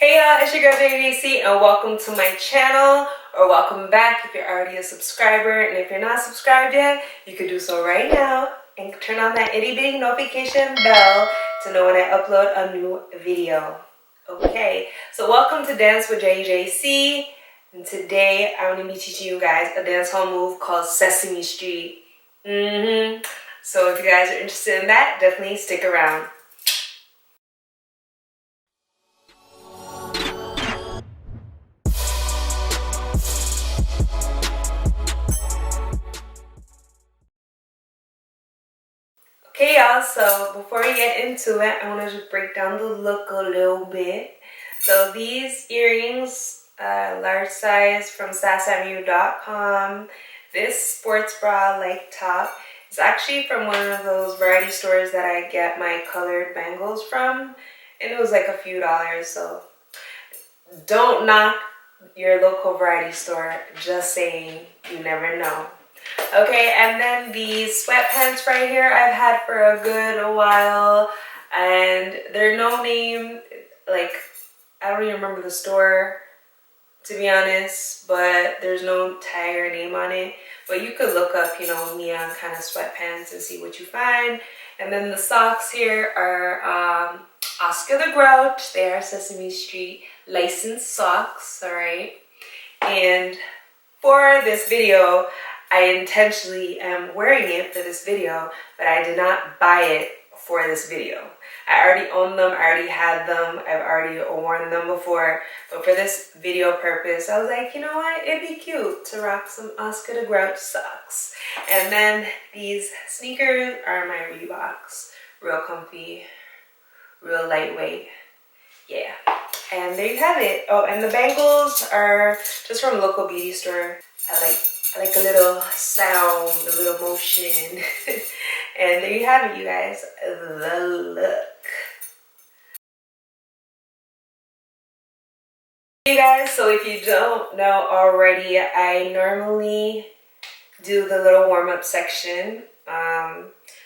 Hey y'all, it's your girl JDC and welcome to my channel, or welcome back if you're already a subscriber. And if you're not subscribed yet, you can do so right now and turn on that itty bitty notification bell to know when I upload a new video. Okay, so welcome to Dance with JJC, and today I'm going to be teaching you guys a dancehall move called Sesame Street. So if you guys are interested in that, definitely stick around. Okay y'all, so before we get into it, I want to just break down the look a little bit. So these earrings, large size from SesameStreet.com. This sports bra like top is actually from one of those variety stores that I get my colored bangles from. And it was like a few dollars, so don't knock your local variety store, just saying, you never know. Okay, and then these sweatpants right here I've had for a good while, and they're no name, like I don't even remember the store to be honest, but there's no tag or name on it, but you could look up, you know, neon kind of sweatpants and see what you find. And then the socks here are Oscar the Grouch. They are Sesame Street licensed socks, all right. And for this video, I intentionally am wearing it for this video, but I did not buy it for this video. I already own them, I already had them, I've already worn them before, but for this video purpose, I was like, you know what, it'd be cute to rock some Oscar the Grouch socks. And then these sneakers are my Reeboks, real comfy, real lightweight, yeah. And there you have it. Oh, and the bangles are just from a local beauty store. I like a little sound, a little motion. And there you have it, you guys, the look. You guys, so if you don't know already, I normally do the little warm-up section.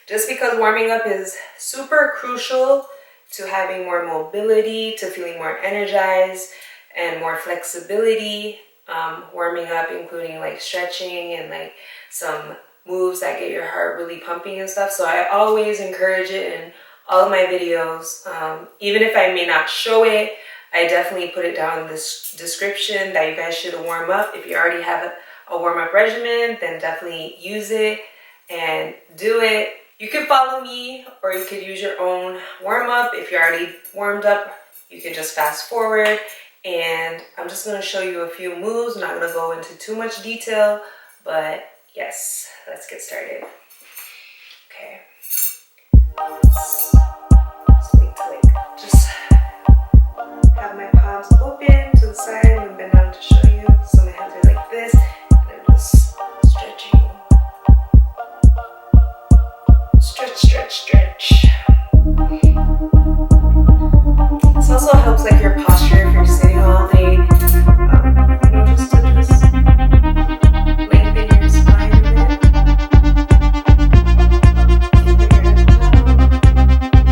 Just because warming up is super crucial to having more mobility, to feeling more energized and more flexibility. Warming up, including like stretching and like some moves that get your heart really pumping and stuff. So I always encourage it in all of my videos. Even if I may not show it, I definitely put it down in this description that you guys should warm up. If you already have a warm-up regimen, then definitely use it and do it. You can follow me, or you could use your own warm-up. If you're already warmed up, you can just fast forward. And I'm just going to show you a few moves. I'm not going to go into too much detail, but yes, let's get started. Okay. So wait till just have my palms open to the side and bend down to show you. So my hands are like this, and I'm just stretching. Stretch, stretch, stretch. This also helps like your posture if you're sitting all day, you know, just to lengthen your spine a bit. Keep your head down.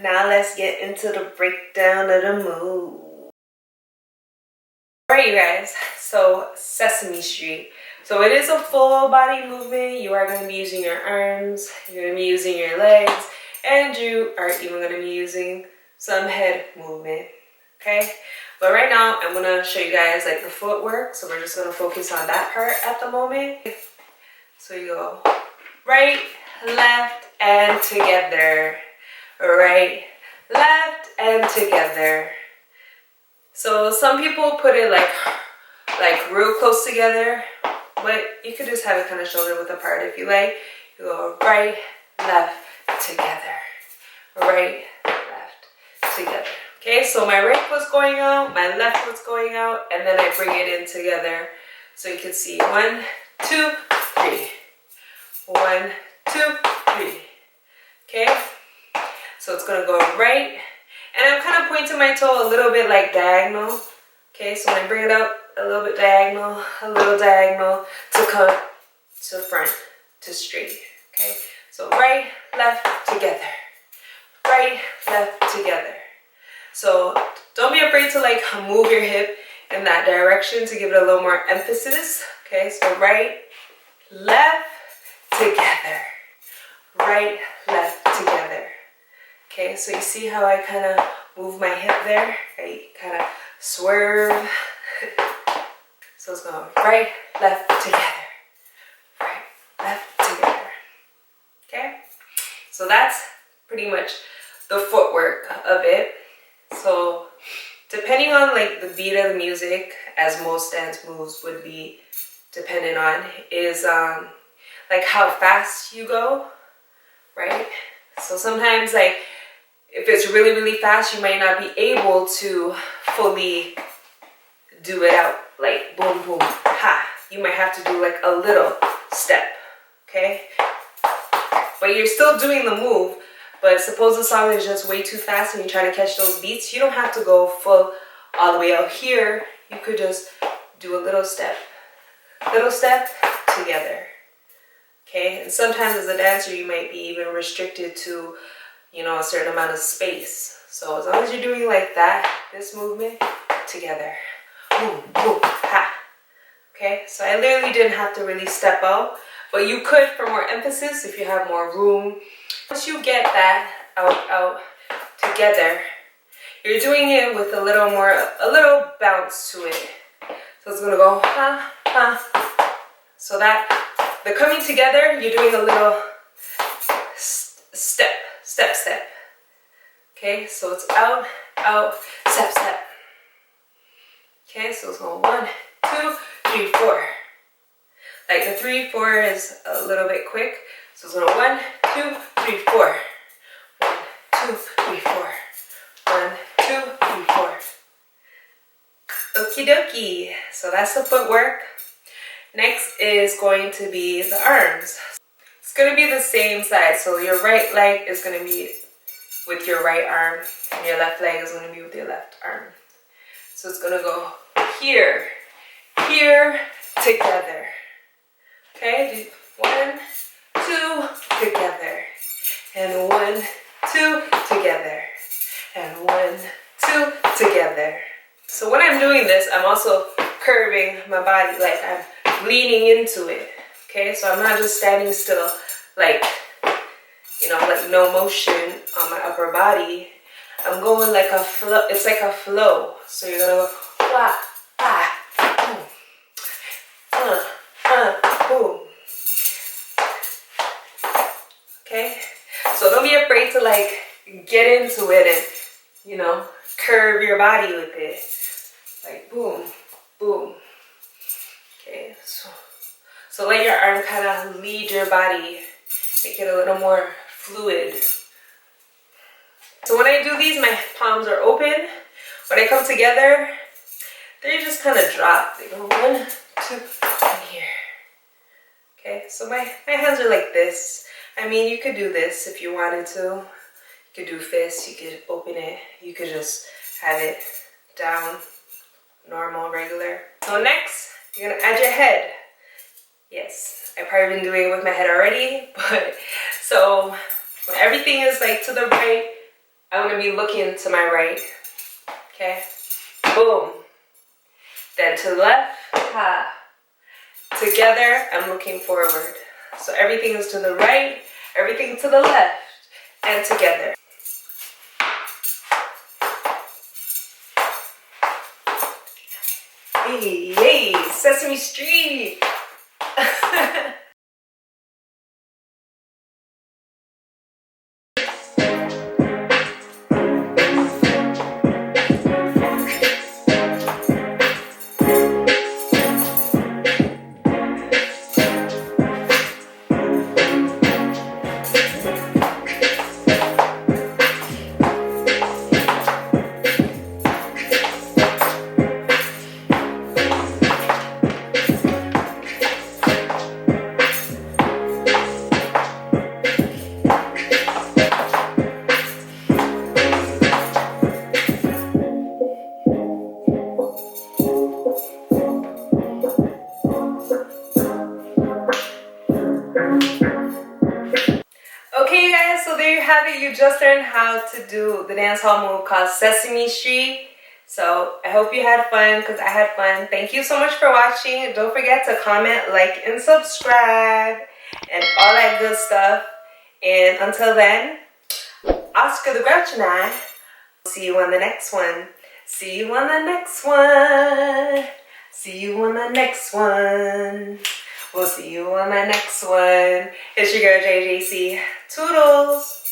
now let's get into the breakdown of the move. Alright, you guys, so Sesame Street. So it is a full body movement. You are going to be using your arms, you're going to be using your legs, and you are even going to be using some head movement. Okay, but right now I'm going to show you guys like the footwork. So we're just going to focus on that part at the moment. So you go right, left, and together. Right, left, and together. So some people put it like real close together, but you could just have it kind of shoulder width apart if you like. You go right, left, together. Right, left, together. Okay, so my right foot's going out, my left foot's going out, and then I bring it in together. So you can see 1, 2, 3. 1, 2, 3. Okay, so it's gonna go right. And I'm kind of pointing my toe a little bit like diagonal. Okay, so when I bring it up, a little bit diagonal, a little diagonal to come to front, to straight. Okay, so right, left, together. Right, left, together. So don't be afraid to like move your hip in that direction to give it a little more emphasis. Okay, so right, left, together. Right, left, together. Okay, so you see how I kind of move my hip there? I kind of swerve. So it's going right, left, together. Right, left, together. Okay, so that's pretty much the footwork of it. So depending on like the beat of the music, as most dance moves would be dependent on, is like how fast you go, right? So sometimes like if it's really, really fast, you might not be able to fully do it out like boom, boom, ha. You might have to do like a little step, okay? But you're still doing the move, but suppose the song is just way too fast and you're trying to catch those beats, you don't have to go full all the way out here. You could just do a little step together, okay? And sometimes as a dancer, you might be even restricted to, you know, a certain amount of space. So as long as you're doing like that, this movement, together. Boom, boom, ha. Okay, so I literally didn't have to really step out, but you could for more emphasis if you have more room. Once you get that out together, you're doing it with a little bounce to it. So it's gonna go ha, ha. So that the coming together, you're doing a little step. Okay, so it's out, step. Okay, so it's going 1, 2, 3, 4. Like the 3, 4 is a little bit quick. So it's going 1, 2, 3, 4. 1, 2, 3, 4. 1, 2, 3, 4. Okie dokie. So that's the footwork. Next is going to be the arms. It's going to be the same side. So your right leg is going to be with your right arm, and your left leg is going to be with your left arm. So it's going to go here, together. Okay, 1, 2, together. And 1, 2, together. And 1, 2, together. So when I'm doing this, I'm also curving my body, like I'm leaning into it. Okay, so I'm not just standing still, like, you know, like no motion on my upper body. I'm going like a flow. It's like a flow. So you're gonna go wah, ah, boom, boom. Okay, so don't be afraid to like get into it and, you know, curve your body with it. Like boom, boom. Okay, so let your arm kind of lead your body, make it a little more fluid. So when I do these, my palms are open. When I come together, they just kind of drop. They go 1, 2, and here. Okay, so my hands are like this. I mean, you could do this if you wanted to. You could do fists, you could open it. You could just have it down, normal, regular. So next, you're gonna add your head. Yes, I've probably been doing it with my head already, but so when everything is like to the right, I'm going to be looking to my right. Okay. Boom. Then to the left. Ha. Together, I'm looking forward. So everything is to the right, everything to the left, and together. Hey, hey, Sesame Street. Okay, you guys, so there you have it. You just learned how to do the dancehall move called Sesame Street. So I hope you had fun, because I had fun. Thank you so much for watching. Don't forget to comment, like, and subscribe, and all that good stuff. And until then, Oscar the Grouch and I will see you on the next one. See you on the next one. See you on the next one. We'll see you on the next one. It's your girl JJC. Toodles.